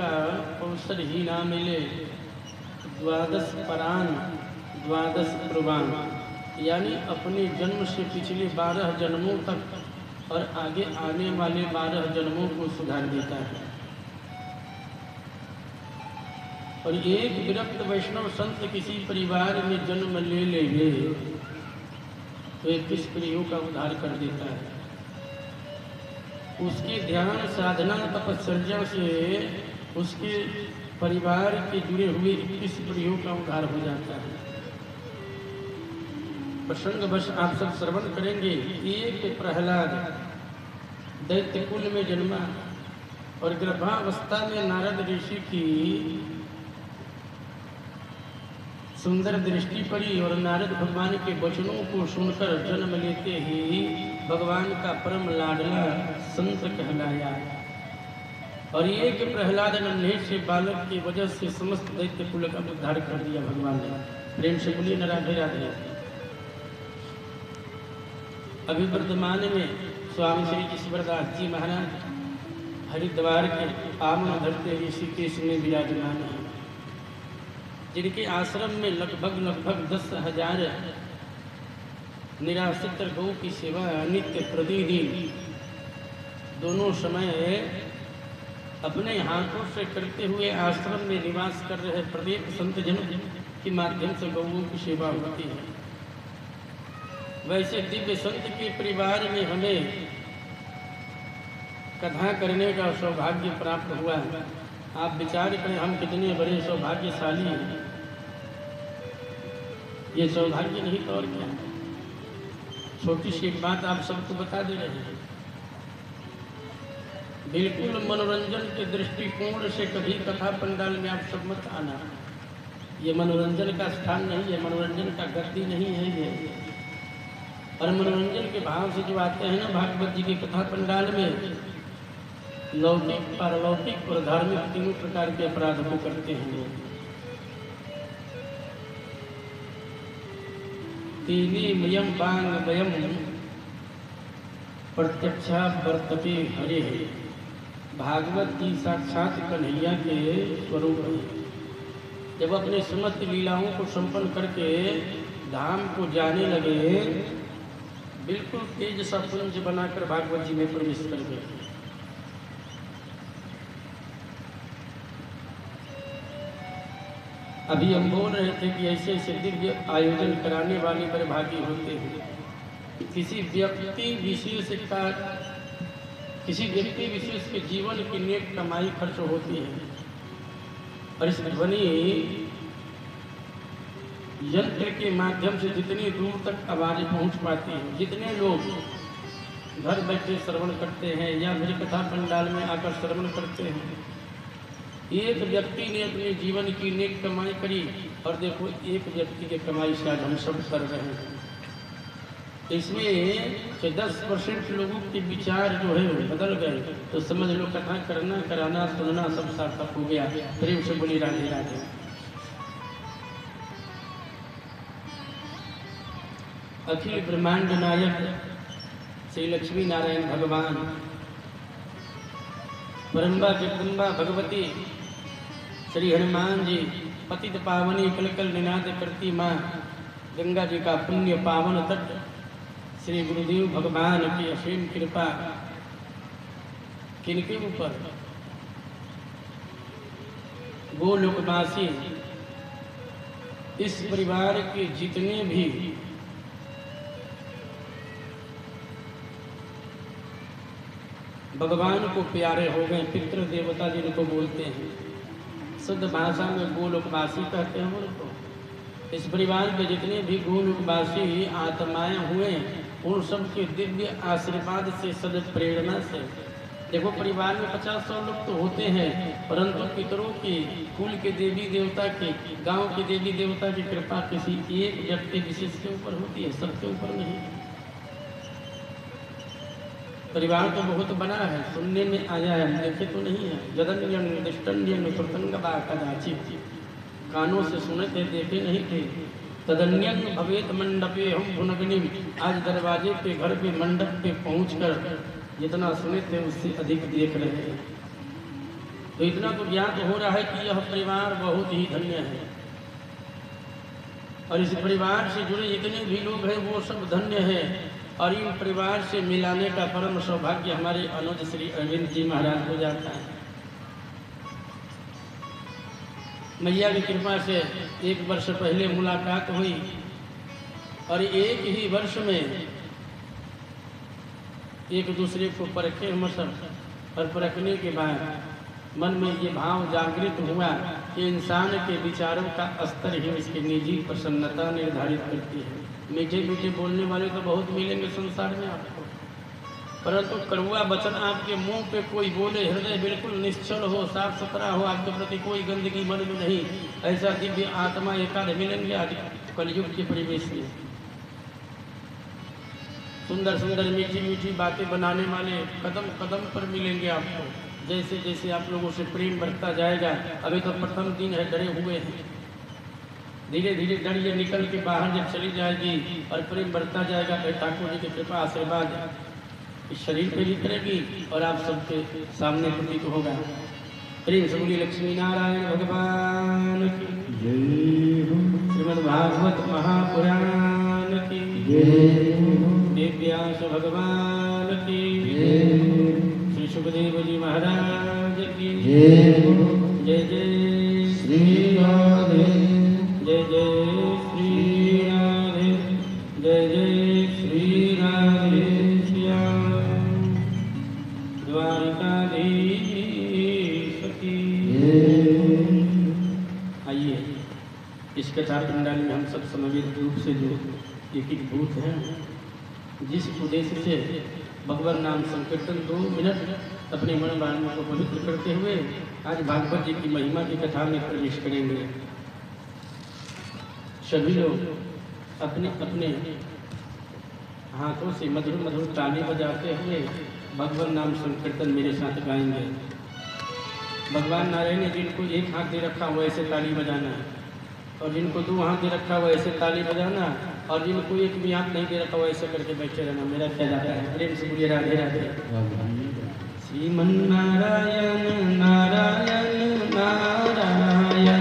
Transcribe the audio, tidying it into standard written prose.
का अवसर ही ना मिले, द्वादश परान द्वादश प्रवान, यानी अपने जन्म से पिछले 12 जन्मों तक और आगे आने वाले 12 जन्मों को सुधार देता है। और एक विरक्त वैष्णव संत किसी परिवार में जन्म ले लेंगे तो 21 पीढ़ियों का उद्धार कर देता है। उसके ध्यान साधना तपश्चर्या से उसके परिवार के जुड़े हुए 21 पीढ़ियों का उद्धार हो जाता है। प्रसंगवश आप सब श्रवण करेंगे। एक प्रहलाद दैत्य कुल में जन्मा और गर्भावस्था में नारद ऋषि की सुंदर दृष्टि पड़ी और नारद भगवान के वचनों को सुनकर जन्म लेते ही भगवान का परम लाडला संत कहलाया। और एक प्रहलाद नन्हे से बालक की वजह से समस्त दैत्य कुल का उद्धार कर दिया भगवान ने। प्रेम से बोलिए न राधे राधे। अभी वर्तमान में स्वामी श्री ईश्वरदास जी महाराज हरिद्वार के पावन धरते ऋषिकेश में विराजमान है, जिनके आश्रम में लगभग 10,000 निराश्रित गौ की सेवा नित्य प्रतिदिन दोनों समय अपने हाथों से करते हुए आश्रम में निवास कर रहे प्रत्येक संत जन के माध्यम से गौओं की सेवा होती है। वैसे दिव्य संत के परिवार में हमें कथा करने का सौभाग्य प्राप्त हुआ। आप विचार करें हम कितने बड़े सौभाग्यशाली हैं। ये सौभाग्य नहीं तो और क्या। छोटी सी एक बात आप सबको बता दे रहे हैं। बिल्कुल मनोरंजन के दृष्टिकोण से कभी कथा पंडाल में आप सब मत आना। ये मनोरंजन का स्थान नहीं है, मनोरंजन का गति नहीं है ये। और मनोरंजन के भाव से जो आते हैं ना भागवत जी की कथा पंडाल में, लौकिक पारलौकिक और धार्मिक तीनों प्रकार के अपराध को करते हैं लोग। तीनी मयम बांग वयम प्रत्यक्षा वर्तते हरे है। भागवत की साक्षात कन्हैया के स्वरूप है। जब अपने समस्त लीलाओं को संपन्न करके धाम को जाने लगे, बिल्कुल तेज सा पुंज बनाकर भागवत जी में प्रवेश कर गए। अभी हम बोल रहे थे कि ऐसे ऐसे दिव्य आयोजन कराने वाले बड़े भागी होते हैं। किसी व्यक्ति विशेष के जीवन की नेक कमाई खर्च होती है और इस ध्वनि यंत्र के माध्यम से जितनी दूर तक आवाज़ें पहुंच पाती हैं, जितने लोग घर बैठे श्रवण करते हैं या मेरी कथा पंडाल में आकर श्रवण करते हैं, एक व्यक्ति ने अपने जीवन की नेक कमाई करी और देखो एक व्यक्ति की कमाई से आज हम सब कर रहे हैं। इसमें से 10% लोगों के विचार जो है वो बदल गए तो समझ लो कथा करना कराना सुनना सब सार्थक हो गया। प्रेम से बोली राधे राधे। अखिल ब्रह्मांड नायक श्री लक्ष्मी नारायण भगवान, परम्बा जगदम्बा भगवती श्री हनुमान जी, पतित पावनी कल कल निनाद करती माँ गंगा जी का पुण्य पावन तट, श्री गुरुदेव भगवान की असीम कृपा किनके ऊपर। गोलोकवासी इस परिवार के जितने भी भगवान को प्यारे हो गए, पितृ देवता जिनको बोलते हैं, शुद्ध भाषा में गोलोकवासी कहते हैं उनको। इस परिवार के जितने भी गोलोकवासी आत्माएं हुए, उन सब के दिव्य आशीर्वाद से, सद प्रेरणा से। देखो परिवार में 50-100 लोग तो होते हैं, परंतु पितरों की, कुल के देवी देवता के, गांव के देवी देवता की कृपा किसी एक व्यक्ति विशेष के ऊपर होती है, सबके ऊपर नहीं। परिवार तो बहुत बड़ा है, सुनने में आया है, देखे तो नहीं है। जदन्यं दिष्टन्यं सुतंगबा कदाचित्, कानों से सुने थे, देखे नहीं थे। तदन्यं भवेत मंडपे हम भुनगनिम, आज दरवाजे पे, घर पे, मंडप पे पहुंचकर जितना सुने थे उससे अधिक देख रहे हैं। तो इतना तो ज्ञात हो रहा है कि यह परिवार बहुत ही धन्य है, और इस परिवार से जुड़े जितने भी लोग हैं वो सब धन्य है। और इन परिवार से मिलाने का परम सौभाग्य हमारे अनुज श्री अरविंद जी महाराज को जाता है। मैया की कृपा से 1 वर्ष पहले मुलाकात हुई, और एक ही वर्ष में एक दूसरे को परखे हम सब, और परखने के बाद मन में ये भाव जागृत हुआ कि इंसान के विचारों का स्तर ही उसकी निजी प्रसन्नता निर्धारित करती है। मीठे मीठे बोलने वाले तो बहुत मिलेंगे संसार में आपको, परंतु कड़वा वचन आपके मुंह पे कोई बोले, हृदय बिल्कुल निश्चल हो, साफ सुथरा हो, आपके प्रति कोई गंदगी मन में नहीं, ऐसा दिव्य आत्मा एकाध मिलेंगे आज कलयुग के परिवेश में। सुंदर सुंदर मीठी मीठी बातें बनाने वाले कदम कदम पर मिलेंगे आपको। जैसे जैसे आप लोगों से प्रेम बढ़ता जाएगा, अभी तो प्रथम दिन है, डरे हुए हैं, धीरे धीरे डर ये निकल के बाहर जब चली जाएगी और प्रेम बढ़ता जाएगा, फिर ठाकुर जी की कृपा आशीर्वाद इस शरीर पे भी करेगी और आप सबके सामने प्रतीत होगा। प्रेम से बोलिए लक्ष्मी नारायण भगवान की जय, श्रीमद् भागवत महापुराण की जय, व्यास भगवान की जय, श्री सुखदेव जी महाराज की जय, जय जय श्री राधे, जय जय श्री राधे, जय जय श्री राधे श्याम, द्वारकाधीश की जय। आइए इस कथा पंडाल में हम सब समवेत रूप से जो एक एक भूत हैं, जिस उद्देश्य से भगवान नाम संकीर्तन 2 मिनट अपने मन वाणी को पवित्र करते हुए आज भागवत जी की महिमा की कथा में प्रवेश करेंगे। सभी लोग अपने अपने हाथों से मधुर मधुर ताली बजाते हुए भगवान नाम संकीर्तन मेरे साथ गाएंगे। भगवान नारायण ने जिनको 1 हाथ दे रखा हुआ ऐसे ताली बजाना, और जिनको 2 हाथ दे रखा हुआ ऐसे ताली बजाना, और जिनको 1 भी हाथ नहीं दे रखा हुआ ऐसे करके बैठे रहना। मेरा क्या जाता है, प्रेम से बोलिए राधे राधे। श्रीमन नारायण नारायण नारायण।